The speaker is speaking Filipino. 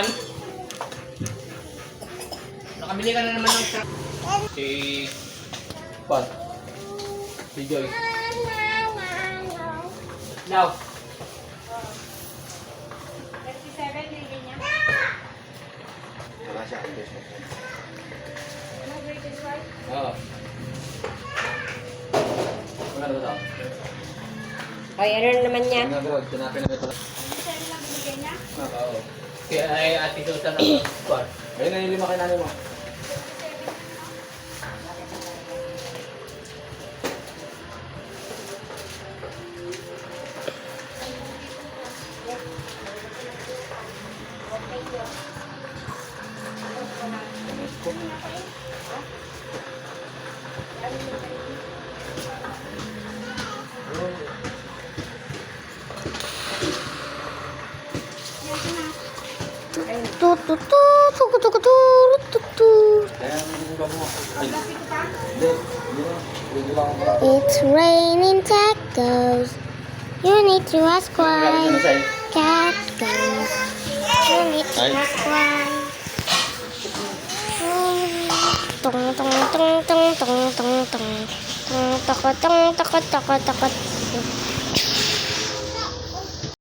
naman. Nakabili ka na naman ng truck. Si... What? Si Joy. Now. 37 yung ganyan. Wala siya. No greatest right? Oo. Wala na ba ito? Ay, ano na naman yan? Ano bro, tinapin na ito. 37 lang binigay niya? Oo. Kaya ay Ate Susan ang squad. Ayun na yung lima kay nanay mo. Kaya hindi ba mo? Ay, hindi. Hindi na. Hindi lang ako. It's raining tacos. You need to ask why. Cat goes. You need to ask why. Tong tong tong tong tong tong tong tong tong tong tong tong tong.